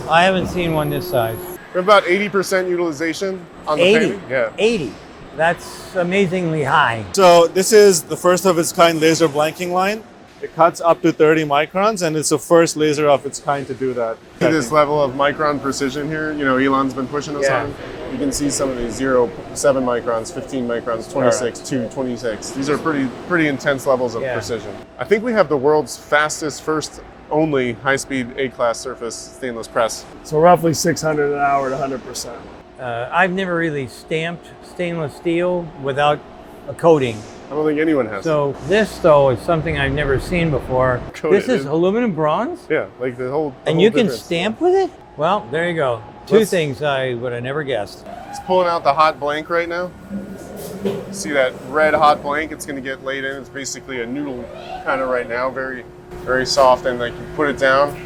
I haven't seen one this size. We're about 80% utilization on the 80? painting. Yeah. 80. That's amazingly high. So this is the first of its kind laser blanking line. It cuts up to 30 microns, and it's the first laser of its kind to do that. See this level of micron precision here? You know, Elon's been pushing us on. You can see some of these 0, 7 microns, 15 microns, 26, 2, 26. These are pretty intense levels of precision. I think we have the world's fastest, first only high-speed A-class surface stainless press. So roughly 600 an hour at 100%. I've never really stamped stainless steel without a coating. I don't think anyone has. So this, though, is something I've never seen before. This is aluminum bronze? Yeah, like the whole And you can stamp with it? Well, there you go. Two things I would have never guessed. It's pulling out the hot blank right now. See that red hot blank? It's going to get laid in. It's basically a noodle kind of right now, very, very soft. And like you put it down,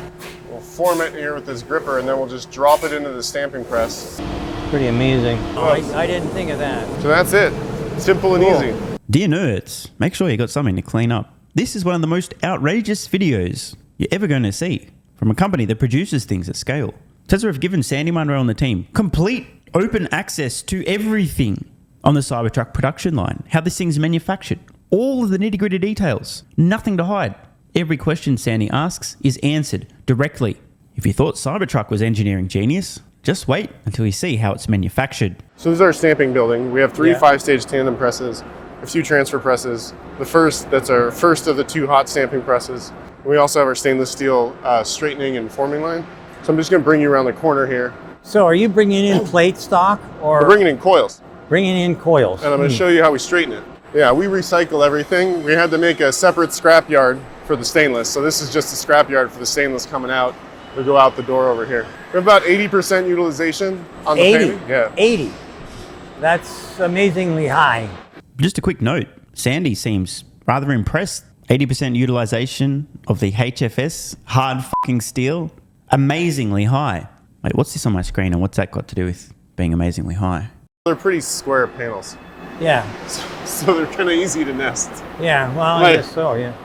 we'll form it here with this gripper, and then we'll just drop it into the stamping press. Pretty amazing. Oh, I didn't think of that. So that's it. Simple and easy. Dear nerds, make sure you got something to clean up. This is one of the most outrageous videos you're ever going to see from a company that produces things at scale. Tesla have given Sandy Munro and the team complete open access to everything on the Cybertruck production line, how this thing's manufactured, all of the nitty-gritty details, nothing to hide. Every question Sandy asks is answered directly. If you thought Cybertruck was engineering genius, just wait until you see how it's manufactured. So this is our stamping building. We have 3 5-stage tandem presses, a few transfer presses. That's our first of the 2 hot stamping presses. We also have our stainless steel straightening and forming line. So I'm just going to bring you around the corner here. So are you bringing in plate stock or? We're bringing in coils. Bringing in coils. And I'm going to show you how we straighten it. Yeah, we recycle everything. We had to make a separate scrap yard for the stainless. So this is just a scrap yard for the stainless coming out. We'll go out the door over here. We're about 80% utilization on the painting. Yeah. 80. That's amazingly high. Just a quick note, Sandy seems rather impressed. 80% utilization of the HFS, hard fucking steel, amazingly high. Wait, what's this on my screen and what's that got to do with being amazingly high? They're pretty square panels. Yeah. So they're kind of easy to nest. Yeah, well, I guess so, yeah.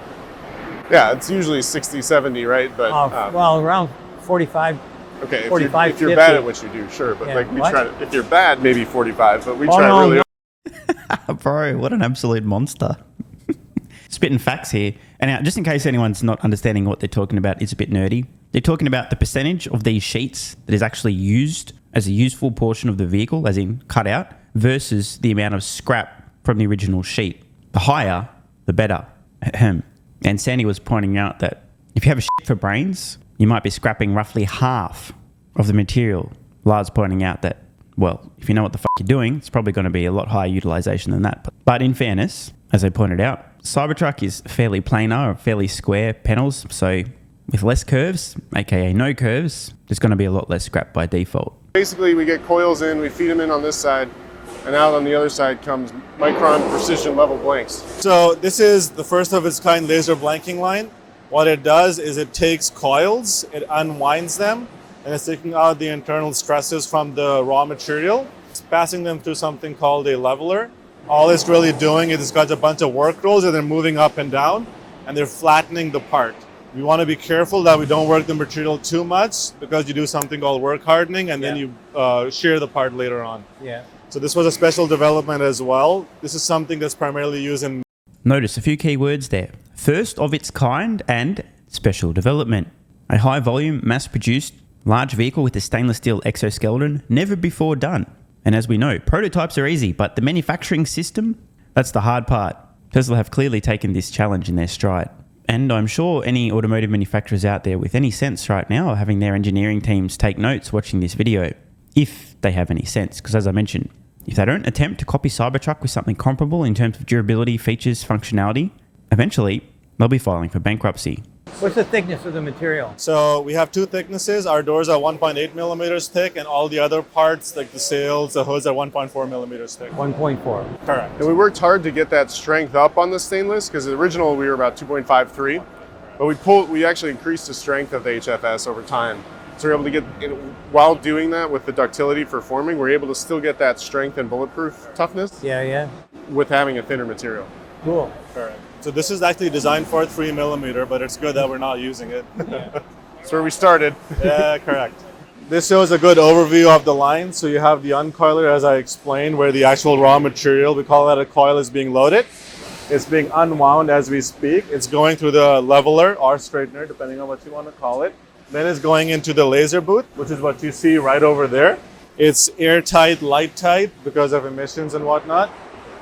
Yeah, it's usually 60, 70, right? But well, around 45. Okay, 45, if you're 50. bad at what you do, sure. But like we try to, if you're bad, maybe 45. But we try really. Bro, what an absolute monster. Spitting facts here. And now, just in case anyone's not understanding what they're talking about, it's a bit nerdy. They're talking about the percentage of these sheets that is actually used as a useful portion of the vehicle, as in cut out, versus the amount of scrap from the original sheet. The higher, the better. Ahem. And Sandy was pointing out that if you have a shit for brains, you might be scrapping roughly half of the material. Lars pointing out that, well, if you know what the fuck you're doing, it's probably going to be a lot higher utilization than that. But in fairness, as I pointed out, Cybertruck is fairly planar, or fairly square panels, so with less curves, aka no curves, there's going to be a lot less scrap by default. Basically, we get coils in, we feed them in on this side, and out on the other side comes micron precision level blanks. So this is the first of its kind laser blanking line. What it does is it takes coils, it unwinds them, and it's taking out the internal stresses from the raw material. It's passing them through something called a leveler. All it's really doing is it's got a bunch of work rolls and they're moving up and down, and they're flattening the part. We want to be careful that we don't work the material too much, because you do something called work hardening, and then you shear the part later on. Yeah. So this was a special development as well. This is something that's primarily used in... Notice a few key words there. First of its kind and special development. A high volume, mass produced, large vehicle with a stainless steel exoskeleton, never before done. And as we know, prototypes are easy, but the manufacturing system, that's the hard part. Tesla have clearly taken this challenge in their stride. And I'm sure any automotive manufacturers out there with any sense right now are having their engineering teams take notes watching this video, if they have any sense. Because as I mentioned, if they don't attempt to copy Cybertruck with something comparable in terms of durability, features, functionality, eventually they'll be filing for bankruptcy. What's the thickness of the material? So we have 2 thicknesses. Our doors are 1.8 millimeters thick, and all the other parts, like the sails, the hoods, are 1.4 millimeters thick. 1.4. Correct. And we worked hard to get that strength up on the stainless, because the original we were about 2.53, but we actually increased the strength of the HFS over time. So we're able to get, while doing that with the ductility for forming, we're able to still get that strength and bulletproof toughness. Yeah. With having a thinner material. Cool. Correct. So this is actually designed for 3 millimeter, but it's good that we're not using it. That's where we started. Yeah, correct. this shows a good overview of the line. So you have the uncoiler, as I explained, where the actual raw material, we call that a coil, is being loaded. It's being unwound as we speak. It's going through the leveler or straightener, depending on what you want to call it. Then it's going into the laser booth, which is what you see right over there. It's airtight, light tight because of emissions and whatnot.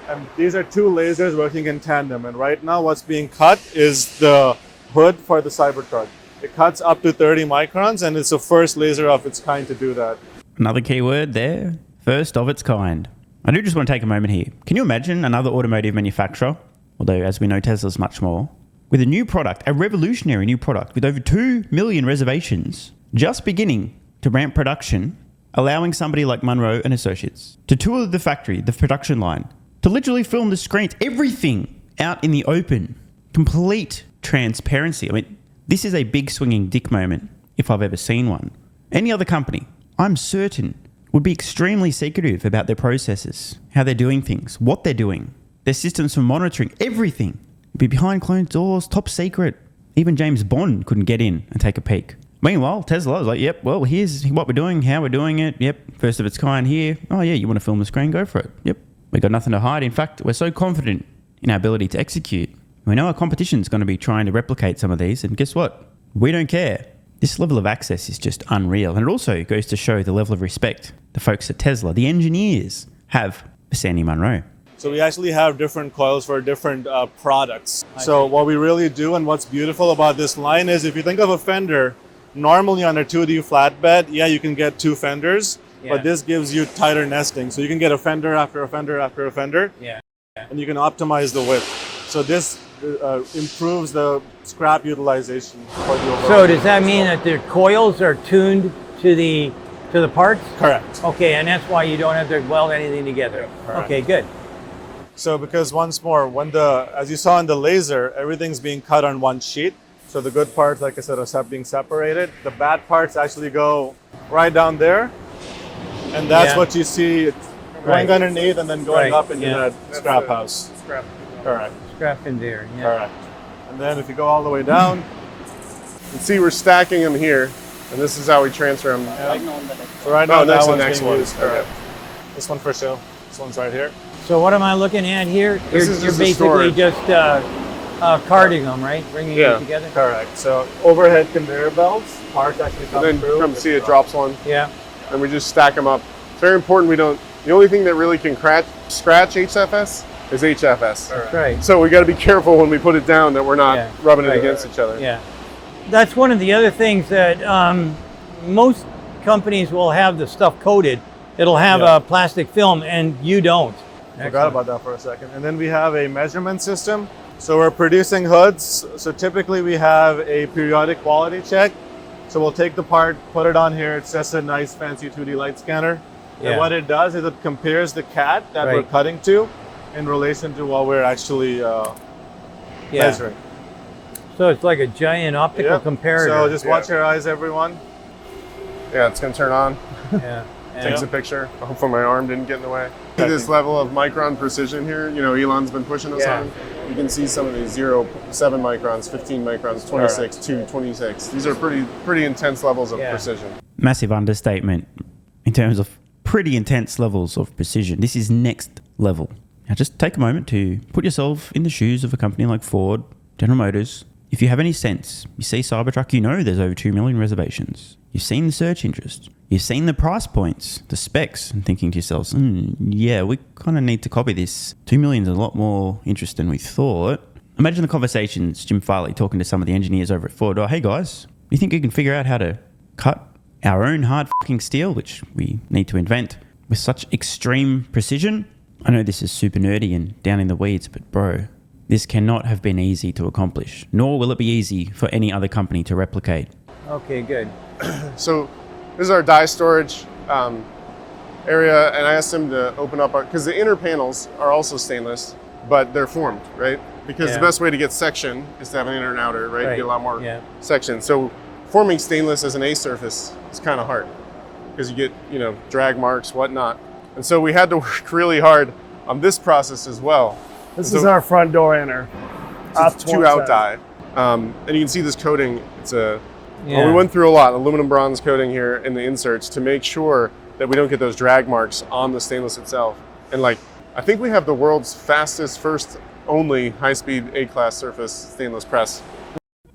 And these are two lasers working in tandem. And right now what's being cut is the hood for the Cybertruck. It cuts up to 30 microns, and it's the first laser of its kind to do that. Another key word there, first of its kind. I do just want to take a moment here. Can you imagine another automotive manufacturer, although as we know Tesla's much more, with a new product, a revolutionary new product with over 2 million reservations, just beginning to ramp production, allowing somebody like Munro and Associates to tour the factory, the production line, to literally film the screens, everything out in the open, complete transparency. I mean, this is a big swinging dick moment if I've ever seen one. Any other company, I'm certain, would be extremely secretive about their processes, how they're doing things, what they're doing, their systems for monitoring, everything. It'd be behind closed doors, top secret. Even James Bond couldn't get in and take a peek. Meanwhile, Tesla was like, yep, well, here's what we're doing, how we're doing it. Yep, first of its kind here. Oh yeah, you want to film the screen? Go for it. Yep, we got nothing to hide. In fact, we're so confident in our ability to execute. We know our competition's going to be trying to replicate some of these, and guess what? We don't care. This level of access is just unreal. And it also goes to show the level of respect the folks at Tesla, the engineers, have for Sandy Munro. So we actually have different coils for different products. So what we really do, and what's beautiful about this line, is if you think of a fender, normally on a 2D flatbed, yeah, you can get two fenders, but this gives you tighter nesting. So you can get a fender after a fender after a fender, and you can optimize the width. So this improves the scrap utilization for the overall. So does that mean that the coils are tuned to the parts? Correct. Okay, and that's why you don't have to weld anything together. Correct. Okay, good. So because once more, as you saw in the laser, everything's being cut on one sheet. So the good parts, like I said, are being separated. The bad parts actually go right down there. And that's what you see going underneath and then going up into that scrap house. Scrap. Correct. Scrap in there. Yeah. Correct. And then if you go all the way down, You can see we're stacking them here, and this is how we transfer them. so right now that's that the one's next being one. used. Correct. This one for show. This one's right here. So what am I looking at here? This is You're just the basically storage. just carting them, right? Bringing it together. Correct. So overhead conveyor belts, parts actually come And then through. come see it drops one, Yeah. and we just stack them up. It's very important the only thing that really can scratch HFS is HFS. That's right. So we got to be careful when we put it down that we're not rubbing it against each other. Yeah. That's one of the other things that most companies will have the stuff coated. It'll have a plastic film, and you don't. Forgot about that for a second. And then we have a measurement system. So we're producing hoods. So typically we have a periodic quality check. So we'll take the part, put it on here. It's just a nice fancy 2D light scanner. And what it does is it compares the cat that we're cutting to in relation to what we're actually measuring. So it's like a giant optical comparator. So just watch your eyes, everyone. Yeah, it's gonna turn on. Yeah. Takes a picture. Hopefully my arm didn't get in the way. See this level of micron precision here. Elon's been pushing us on. You can see some of these 7 microns, 15 microns, 26, 2, 26. These are pretty intense levels of precision. Massive understatement in terms of pretty intense levels of precision. This is next level. Now just take a moment to put yourself in the shoes of a company like Ford, General Motors. If you have any sense, you see Cybertruck, you know there's over 2 million reservations. You've seen the search interest. You've seen the price points, the specs, and thinking to yourselves, yeah, we kind of need to copy this. 2 million is a lot more interest than we thought. Imagine the conversations, Jim Farley talking to some of the engineers over at Ford. Oh, hey guys, do you think you can figure out how to cut our own hard fucking steel, which we need to invent, with such extreme precision? I know this is super nerdy and down in the weeds, but bro, this cannot have been easy to accomplish, nor will it be easy for any other company to replicate. Okay, good. So this is our die storage area, and I asked them to open up because the inner panels are also stainless, but they're formed, right? Because the best way to get section is to have an inner and outer, right? You get a lot more section. So forming stainless as an A surface is kind of hard because you get, drag marks, whatnot. And so we had to work really hard on this process as well. This is our front door inner. It's 2 out die. And you can see this coating, it's a Yeah. Well, we went through a lot, aluminum bronze coating here in the inserts to make sure that we don't get those drag marks on the stainless itself. And like, I think we have the world's fastest, first only high-speed A-class surface stainless press.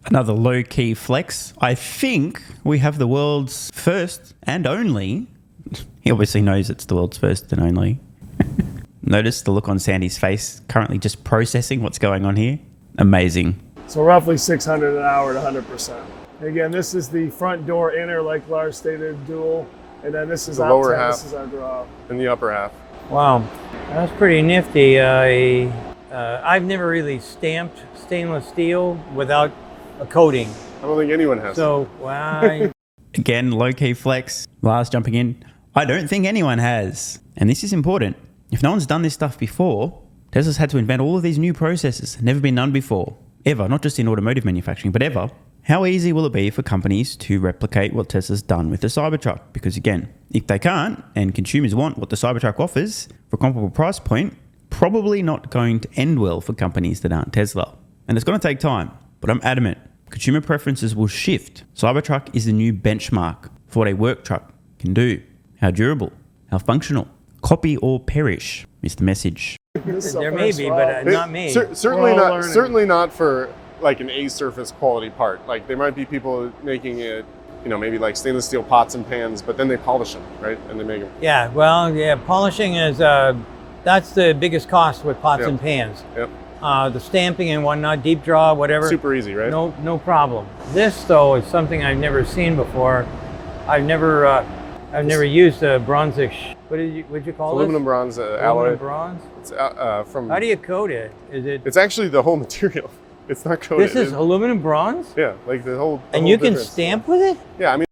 Another low-key flex. I think we have the world's first and only. He obviously knows it's the world's first and only. Notice the look on Sandy's face, currently just processing what's going on here. Amazing. So roughly 600 an hour at 100%. Again, this is the front door inner, like Lars stated, dual. And then this is The out lower top, half. This is our draw. In the upper half. Wow, that's pretty nifty. I've never really stamped stainless steel without a coating. I don't think anyone has. So, wow. Again, low-key flex. Lars jumping in. I don't think anyone has. And this is important. If no one's done this stuff before, Tesla's had to invent all of these new processes. Never been done before. Ever. Not just in automotive manufacturing, but ever. How easy will it be for companies to replicate what Tesla's done with the Cybertruck? Because again, if they can't, and consumers want what the Cybertruck offers for a comparable price point, probably not going to end well for companies that aren't Tesla. And it's going to take time, but I'm adamant. Consumer preferences will shift. Cybertruck is the new benchmark for what a work truck can do. How durable, how functional. Copy or perish is the message. There may be, but not me. Certainly not for like an A surface quality part. Like there might be people making it, you know, maybe like stainless steel pots and pans, but then they polish them, right? And they make them. Yeah, well, yeah, polishing is, that's the biggest cost with pots and pans. Yep. The stamping and whatnot, deep draw, whatever. Super easy, right? No problem. This though is something I've never seen before. I've never used a bronzish. What'd you call it? Aluminum bronze alloy. Aluminum bronze. It's from. How do you coat it? Is it? It's actually the whole material. It's not coated. This is aluminum bronze. Yeah, like the whole. And you can stamp with it? Yeah, I mean.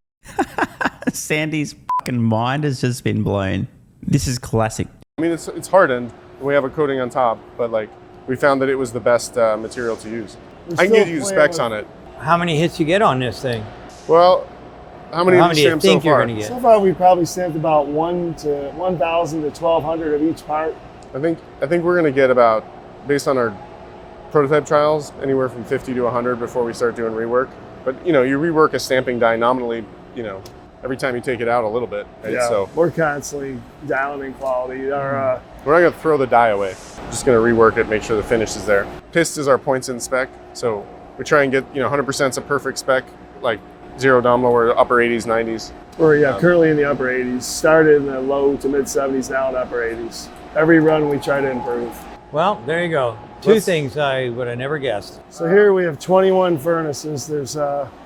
Sandy's fucking mind has just been blown. This is classic. I mean, it's hardened. We have a coating on top, but like we found that it was the best material to use. I can give you the specs on it. How many hits you get on this thing? Well, how many have you do you stamped think so you're far? going to get? So far, we've probably stamped about 1,000 to 1,200 of each part. I think we're going to get about, based on our prototype trials, anywhere from 50 to 100 before we start doing rework. But you know, you rework a stamping die nominally, you know, every time you take it out a little bit. Right? Yeah, So we're constantly down in quality. Our we're not going to throw the die away. We're just going to rework it, make sure the finish is there. PIST is our points in spec, so we try and get 100% is a perfect spec, like zero nominal, we're upper 80s, 90s. We're currently in the upper 80s. Started in the low to mid 70s, now in upper 80s. Every run we try to improve. Well, there you go. Two things I would have never guessed. So here we have 21 furnaces. There's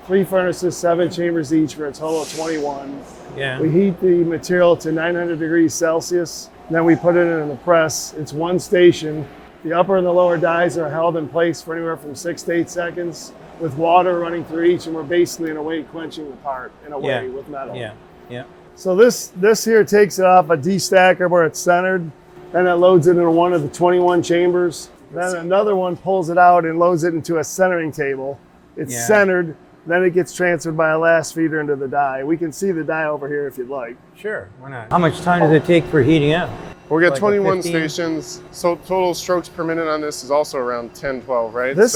3 furnaces, 7 chambers each for a total of 21. Yeah. We heat the material to 900 degrees Celsius. Then we put it in the press. It's one station. The upper and the lower dies are held in place for anywhere from 6 to 8 seconds with water running through each, and we're basically in a way quenching the part in a way with metal. Yeah, yeah. So this here takes it off a destacker where it's centered. Then it loads it into one of the 21 chambers. Then another one pulls it out and loads it into a centering table. It's centered. Then it gets transferred by a last feeder into the die. We can see the die over here if you'd like. Sure, why not? How much time does it take for heating up? We got Like 21 15? stations, so total strokes per minute on this is also around 10, 12, right? This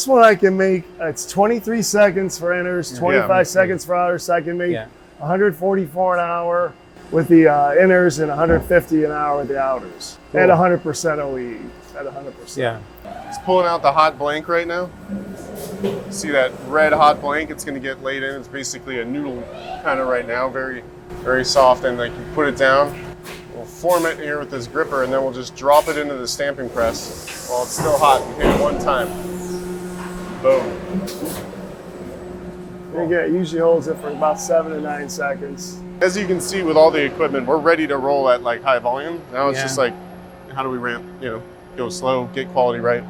one I can make, it's 23 seconds for inners, 25 seconds for outers. So I can make 144 an hour with the inners and 150 an hour with the outers. Cool. At 100% OE, at 100%. Yeah. It's pulling out the hot blank right now. See that red hot blank? It's going to get laid in. It's basically a noodle kind of right now, very, very soft. And like you put it down, we'll form it here with this gripper, and then we'll just drop it into the stamping press while it's still hot and hit it one time. Boom. And again, it usually holds it for about 7 to 9 seconds. As you can see with all the equipment, we're ready to roll at like high volume. Now it's just like, how do we ramp, go slow, get quality right.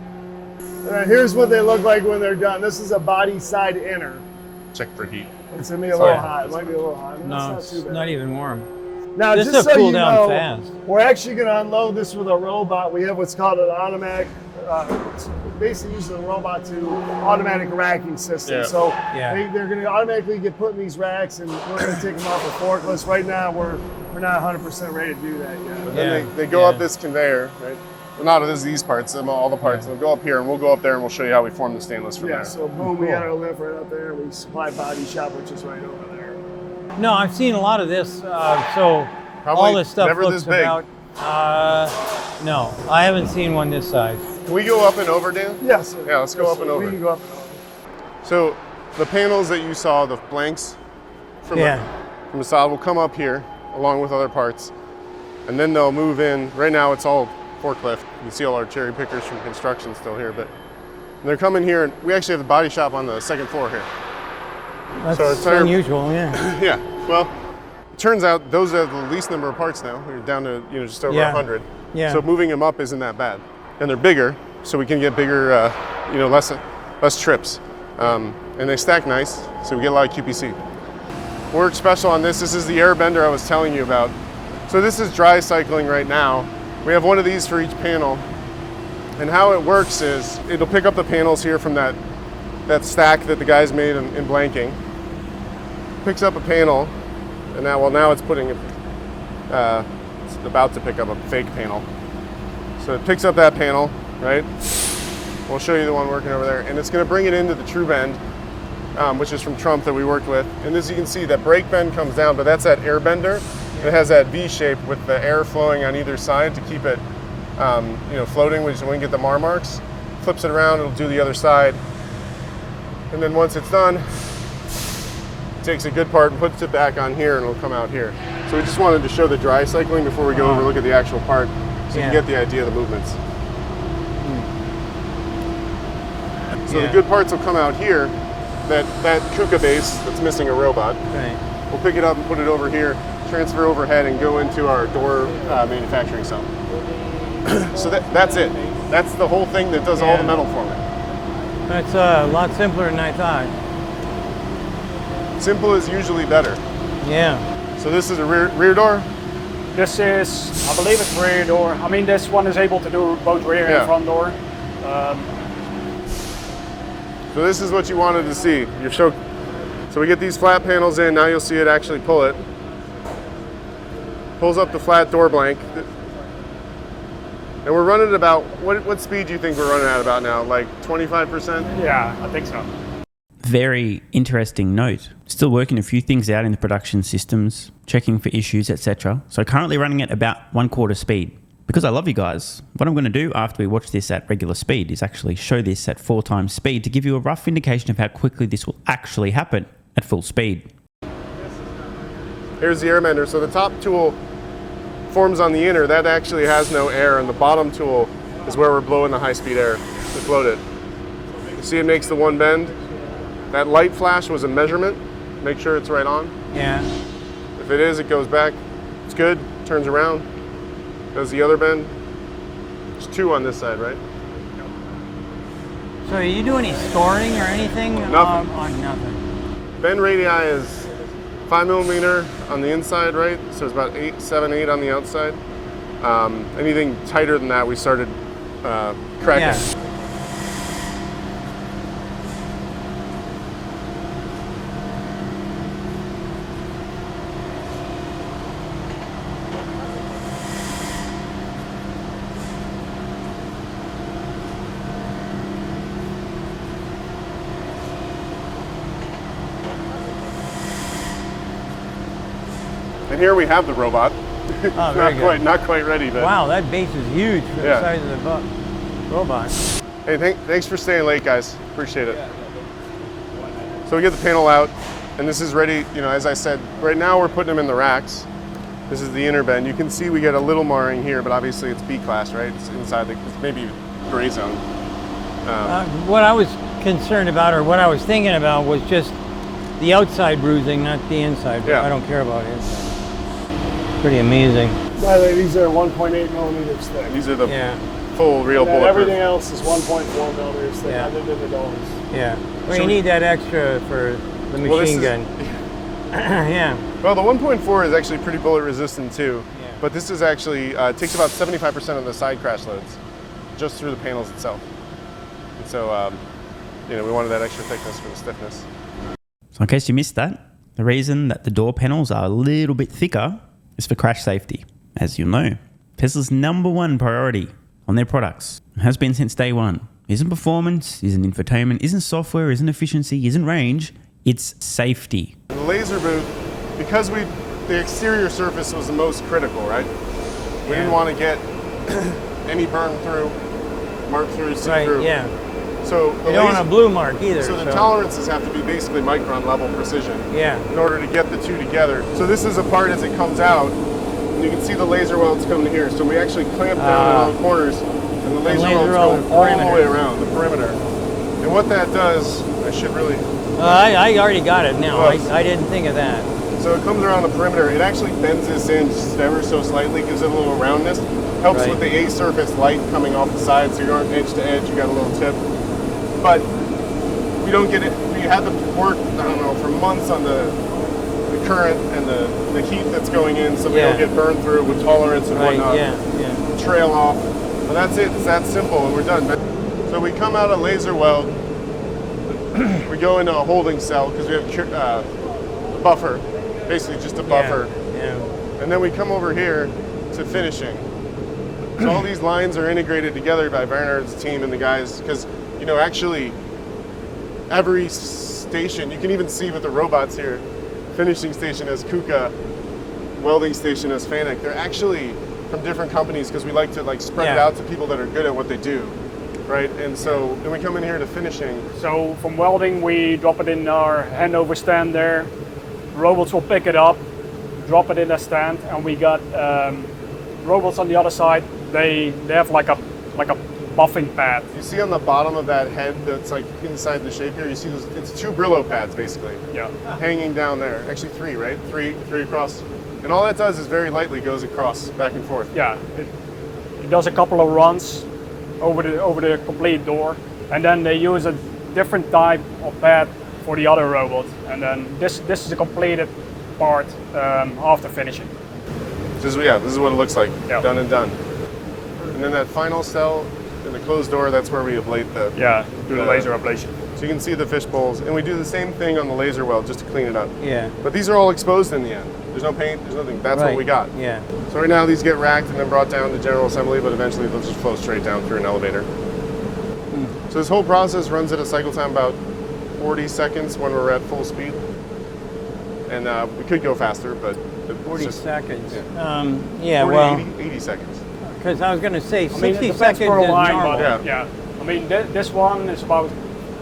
Here's what they look like when they're done. This is a body side inner. Check for heat. It's gonna be a little hot. It might be a little hot. No, it's it's not even warm. Now, This just will so cool you down know, fast. we're actually gonna unload this with a robot. We have what's called an automatic, basically using the robot to automatic racking system. Yeah. So Yeah. they're gonna automatically get put in these racks, and we're gonna take them off the forklifts. Right now, we're not 100% ready to do that yet. But then they go up this conveyor, right? Well, not these parts, all the parts. They'll go up here, and we'll go up there, and we'll show you how we form the stainless from Yeah, there. so boom, we got our lift right up there. We supply body shop, which is right over there. No, I've seen a lot of this. So Probably all this stuff never looks this big. about. No, I haven't seen one this size. Can we go up and over, Dan? Yes. Yeah, let's go up and over. We can go up. So the panels that you saw, the blanks from the solid, will come up here along with other parts, and then they'll move in. Right now it's all forklift. You can see all our cherry pickers from construction still here, but they're coming here, and we actually have the body shop on the second floor here. That's So it's unusual, yeah. Yeah, well, it turns out those are the least number of parts now. We're down to just over 100. Yeah. So moving them up isn't that bad, and they're bigger, so we can get bigger, less trips, and they stack nice, so we get a lot of QPC. Work special on this. This is the air bender I was telling you about. So this is dry cycling right now. We have one of these for each panel, and how it works is it'll pick up the panels here from that stack that the guys made in blanking. Picks up a panel, and now it's putting it. It's about to pick up a fake panel. So it picks up that panel, right? We'll show you the one working over there, and it's going to bring it into the true bend, which is from Trump that we worked with. And as you can see, that brake bend comes down, but that's that air bender. It has that V shape with the air flowing on either side to keep it, floating, which when you get the mar marks. Flips it around, it'll do the other side, and then once it's done, it takes a good part and puts it back on here, and it'll come out here. So we just wanted to show the dry cycling before we go over and look at the actual part, so you can get the idea of the movements. So the good parts will come out here. That Kuka base that's missing a robot. Right. We'll pick it up and put it over here, transfer overhead, and go into our door manufacturing cell. So that's it. That's the whole thing that does all the metal forming. That's a lot simpler than I thought. Simple is usually better. Yeah. So this is a rear door. This is, I believe it's rear door. I mean, this one is able to do both rear and front door. So this is what you wanted to see. So we get these flat panels in. Now you'll see it actually pull it. Pulls up the flat door blank. And we're running about, what speed do you think we're running at about now? Like 25%? Yeah, I think so. Very interesting note. Still working a few things out in the production systems, checking for issues, etc. So currently running at about 1/4 speed. Because I love you guys, what I'm going to do after we watch this at regular speed is actually show this at 4 times speed to give you a rough indication of how quickly this will actually happen at full speed. Here's the air bender. So the top tool forms on the inner. That actually has no air, and the bottom tool is where we're blowing the high-speed air to float it. You see it makes the one bend? That light flash was a measurement. Make sure it's right on. Yeah. If it is, it goes back. It's good. Turns around. Does the other bend. There's 2 on this side, right? So you do any scoring or anything? Nothing. On nothing. Bend radii is 5mm on the inside, right? So it's about 7, 8 on the outside. Anything tighter than that, we started cracking. Yeah. And here we have the robot. Oh, very good. Not quite ready, but Wow, that base is huge for the size of the robot. hey, thanks for staying late, guys. Appreciate it. So we get the panel out, and this is ready. As I said, right now we're putting them in the racks. This is the inner bend. You can see we get a little marring here, but obviously it's B class, right? It's inside it's maybe gray zone. What I was concerned about, or what I was thinking about, was just the outside bruising, not the inside. Yeah. I don't care about it. Pretty amazing. By the way, these are 1.8 millimeters thick. These are the Yeah. full real And then bulletproof. everything else is 1.4 millimeters thick, Yeah. other than the domes. Yeah. Well, you need that extra for the machine gun. Yeah. Well, the 1.4 is actually pretty bullet resistant too. Yeah. But this is actually takes about 75% of the side crash loads just through the panels itself. And so, we wanted that extra thickness for the stiffness. So in case you missed that, the reason that the door panels are a little bit thicker is for crash safety. As you'll know, Tesla's #1 priority on on their products. It has been since day one. Isn't performance, isn't infotainment, isn't software, isn't efficiency, isn't range. It's safety. The laser booth, because the exterior surface was the most critical, right? We didn't want to get any burn through, mark through, see Right, through. yeah. So You don't want a blue mark either. So the tolerances have to be basically micron level precision. Yeah. In order to get the two together. So this is a part as it comes out, and you can see the laser welds coming here. So we actually clamp down on all the corners, and the laser welds go all the way around the perimeter. And what that does, I should really. I already got it now. Close. I didn't think of that. So it comes around the perimeter. It actually bends this in just ever so slightly, gives it a little roundness. Helps with the A-surface light coming off the side, so you aren't edge to edge. You got a little tip. But we don't get it. We had to work, I don't know, for months on the current and the heat that's going in, so we don't get burned through with tolerance and whatnot. Trail off. But that's it. It's that simple, and we're done. So we come out of laser weld. We go into a holding cell because we have buffer, basically just a buffer. And then we come over here to finishing. So all these lines are integrated together by Bernard's team and the guys, because actually every station, you can even see with the robots here, finishing station as Kuka, welding station as Fanuc. They're actually from different companies because we like to spread it out to people that are good at what they do. Right, and so then we come in here to finishing. So from welding, we drop it in our handover stand there. Robots will pick it up, drop it in a stand, and we got robots on the other side. They have like a buffing pad. You see on the bottom of that head that's like inside the shape here, you see it's two Brillo pads basically. Yeah. Hanging down there. Actually three, right? Three across. And all that does is very lightly goes across, back and forth. Yeah. It does a couple of runs over the complete door, and then they use a different type of pad for the other robot, and then this is a completed part after finishing. This is what it looks like, done and done. And then that final cell in the closed door, that's where we ablate do the laser ablation. So you can see the fish bowls, and we do the same thing on the laser weld just to clean it up. Yeah. But these are all exposed in the end. There's no paint, there's nothing. That's what we got. Yeah. So right now these get racked and then brought down to general assembly, but eventually they'll just flow straight down through an elevator. So this whole process runs at a cycle time about 40 seconds when we're at full speed. And we could go faster, but 40 seconds. Yeah, 40, 80 seconds. Because I was going to say 60 seconds seconds per is line, normal. but I mean, this one is about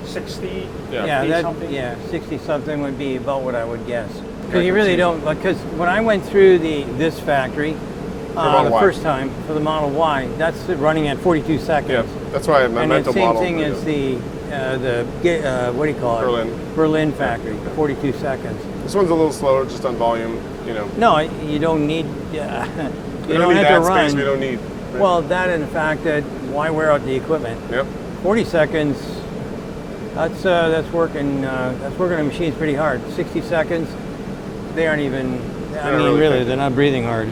60. Something. 60 something would be about what I would guess. Because you really don't. Because when I went through this factory the first time for the Model Y, that's running at 42 seconds. Yeah, that's why I meant the model. And the same thing as the what do you call it? Berlin factory, 42 seconds. This one's a little slower, just on volume. No, you don't need. You don't have to run. Space we don't need. Right? Well, that and the fact that why wear out the equipment? Yep. 40 seconds. That's working. That's working on machines pretty hard. 60 seconds. They aren't even. I mean, really, they're not breathing hard.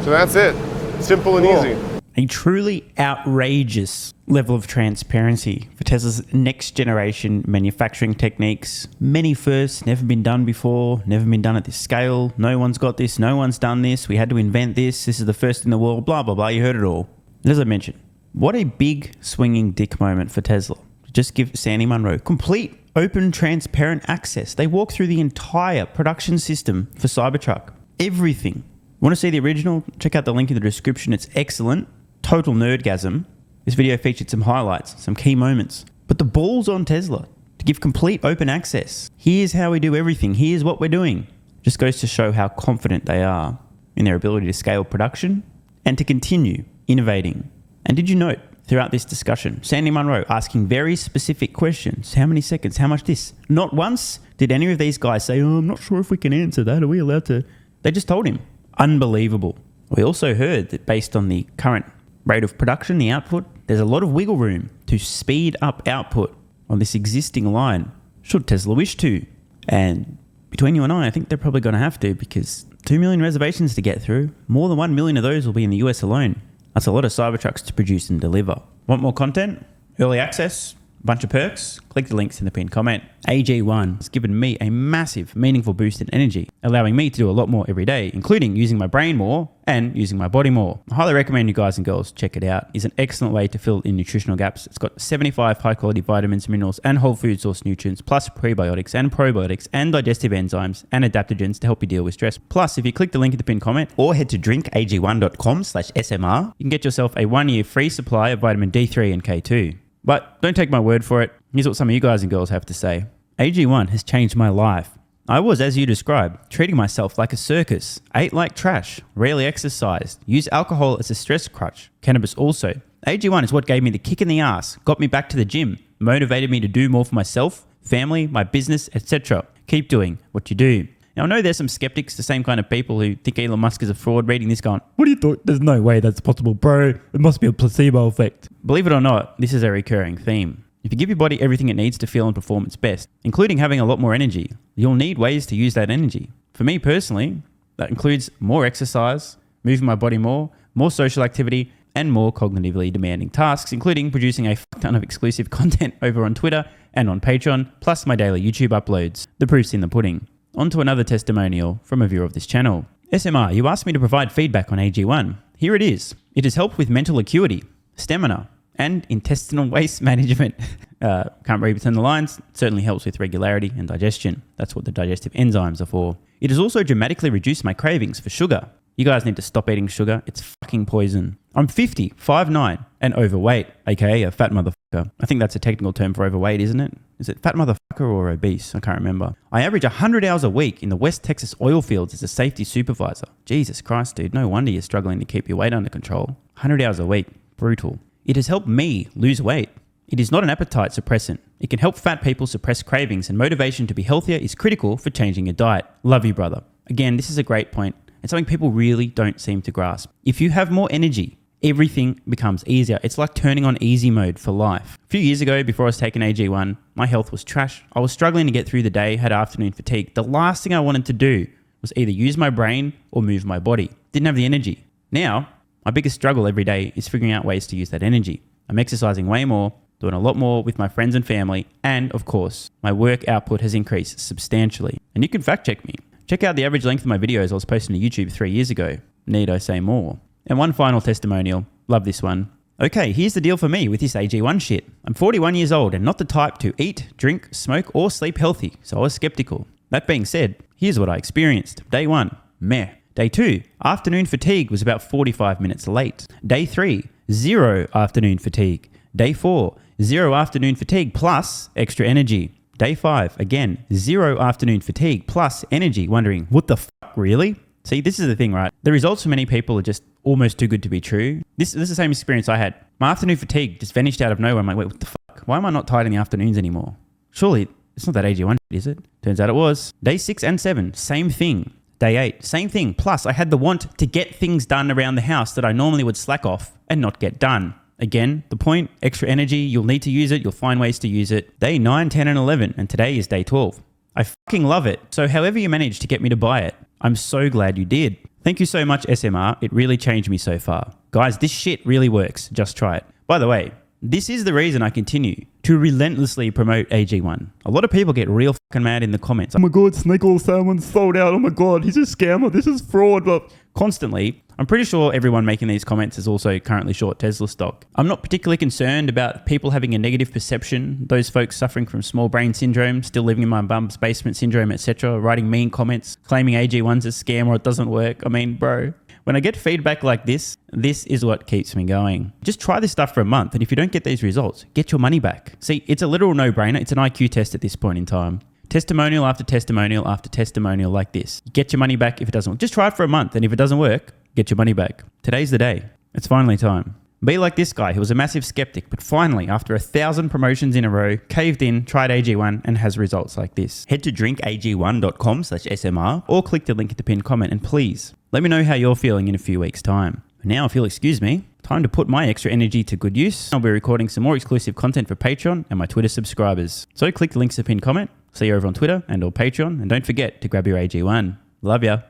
So that's it. Simple and easy. A truly outrageous level of transparency for Tesla's next generation manufacturing techniques. Many firsts, never been done before, never been done at this scale. No one's got this, no one's done this. We had to invent this. This is the first in the world, blah, blah, blah. You heard it all. And as I mentioned, what a big swinging dick moment for Tesla. Just give Sandy Munro complete, open, transparent access. They walk through the entire production system for Cybertruck. Everything. Want to see the original? Check out the link in the description. It's excellent. Total nerdgasm. This video featured some highlights, some key moments. But the ball's on Tesla to give complete open access. Here's how we do everything. Here's what we're doing. Just goes to show how confident they are in their ability to scale production and to continue innovating. And did you note throughout this discussion, Sandy Munro asking very specific questions. How many seconds? How much this? Not once did any of these guys say, I'm not sure if we can answer that. Are we allowed to? They just told him. Unbelievable. We also heard that based on the current rate of production, the output, there's a lot of wiggle room to speed up output on this existing line, should Tesla wish to. And between you and I think they're probably going to have to, because 2 million reservations to get through, more than 1 million of those will be in the US alone. That's a lot of Cybertrucks to produce and deliver. Want more content? Early access? A bunch of perks? Click the links in the pinned comment. AG1 has given me a massive, meaningful boost in energy, allowing me to do a lot more every day, including using my brain more and using my body more. I highly recommend you guys and girls check it out. It's an excellent way to fill in nutritional gaps. It's got 75 high-quality vitamins, minerals, and whole food source nutrients, plus prebiotics and probiotics and digestive enzymes and adaptogens to help you deal with stress. Plus, if you click the link in the pinned comment or head to drinkag1.com/SMR, you can get yourself a 1-year free supply of vitamin D3 and K2. But don't take my word for it. Here's what some of you guys and girls have to say. AG1 has changed my life. I was, as you described, treating myself like a circus, ate like trash, rarely exercised, used alcohol as a stress crutch, cannabis also. AG1 is what gave me the kick in the ass, got me back to the gym, motivated me to do more for myself, family, my business, etc. Keep doing what you do. Now, I know there's some skeptics, the same kind of people who think Elon Musk is a fraud, reading this going, what do you thought? There's no way that's possible, bro. It must be a placebo effect. Believe it or not, this is a recurring theme. If you give your body everything it needs to feel and perform its best, including having a lot more energy, you'll need ways to use that energy. For me personally, that includes more exercise, moving my body more social activity, and more cognitively demanding tasks, including producing a ton of exclusive content over on Twitter and on Patreon, plus my daily YouTube uploads. The proof's in the pudding. On to another testimonial from a viewer of this channel. SMR, you asked me to provide feedback on AG1. Here it is. It has helped with mental acuity, stamina, and intestinal waste management. Can't read between the lines. Certainly helps with regularity and digestion. That's what the digestive enzymes are for. It has also dramatically reduced my cravings for sugar. You guys need to stop eating sugar. It's fucking poison. I'm 50, 5'9", and overweight, aka a fat motherfucker. I think that's a technical term for overweight, isn't it? Is it fat motherfucker or obese? I can't remember. I average 100 hours a week in the West Texas oil fields as a safety supervisor. Jesus Christ, dude. No wonder you're struggling to keep your weight under control. 100 hours a week. Brutal. It has helped me lose weight. It is not an appetite suppressant. It can help fat people suppress cravings, and motivation to be healthier is critical for changing your diet. Love you, brother. Again, this is a great point. It's something people really don't seem to grasp. If you have more energy, everything becomes easier. It's like turning on easy mode for life. A few years ago, before I was taking AG1, my health was trash. I was struggling to get through the day, had afternoon fatigue. The last thing I wanted to do was either use my brain or move my body. Didn't have the energy. Now, my biggest struggle every day is figuring out ways to use that energy. I'm exercising way more, doing a lot more with my friends and family, and of course, my work output has increased substantially. And you can fact check me. Check out the average length of my videos I was posting to YouTube 3 years ago. Need I say more? And one final testimonial. Love this one. Okay, here's the deal for me with this AG1 shit. I'm 41 years old and not the type to eat, drink, smoke, or sleep healthy, so I was skeptical. That being said, here's what I experienced. Day 1, meh. Day 2, afternoon fatigue was about 45 minutes late. Day 3, 0 afternoon fatigue. Day 4, 0 afternoon fatigue plus extra energy. Day 5, again, 0 afternoon fatigue plus energy, wondering, what the fuck, really? See, this is the thing, right? The results for many people are just almost too good to be true. This is the same experience I had. My afternoon fatigue just vanished out of nowhere. I'm like, wait, what the fuck? Why am I not tired in the afternoons anymore? Surely, it's not that AG1, is it? Turns out it was. Day 6 and 7, same thing. Day 8, same thing. Plus, I had the want to get things done around the house that I normally would slack off and not get done. Again, the point, extra energy, you'll need to use it, you'll find ways to use it. Day 9, 10, and 11, and today is day 12. I fucking love it. So however you managed to get me to buy it, I'm so glad you did. Thank you so much, SMR. It really changed me so far. Guys, this shit really works. Just try it. By the way, this is the reason I continue to relentlessly promote AG1. A lot of people get real fucking mad in the comments. Oh my God, snake oil salmon's sold out. Oh my God, he's a scammer. This is fraud. But constantly, I'm pretty sure everyone making these comments is also currently short Tesla stock. I'm not particularly concerned about people having a negative perception, those folks suffering from small brain syndrome, still living in my bum's basement syndrome, etc., writing mean comments, claiming AG1's a scam or it doesn't work. I mean, bro, when I get feedback like this is what keeps me going. Just try this stuff for a month, and if you don't get these results, get your money back. See, it's a literal no-brainer. It's an IQ test at this point in time. Testimonial after testimonial after testimonial like this. Get your money back if it doesn't work. Just try it for a month, and if it doesn't work, get your money back. Today's the day. It's finally time. Be like this guy who was a massive skeptic, but finally, after 1,000 promotions in a row, caved in, tried AG1, and has results like this. Head to drinkag1.com/SMR or click the link in the pinned comment, and please, let me know how you're feeling in a few weeks' time. Now, if you'll excuse me, time to put my extra energy to good use. I'll be recording some more exclusive content for Patreon and my Twitter subscribers. So click the links in the pinned comment. See you over on Twitter and or Patreon, and don't forget to grab your AG1. Love ya.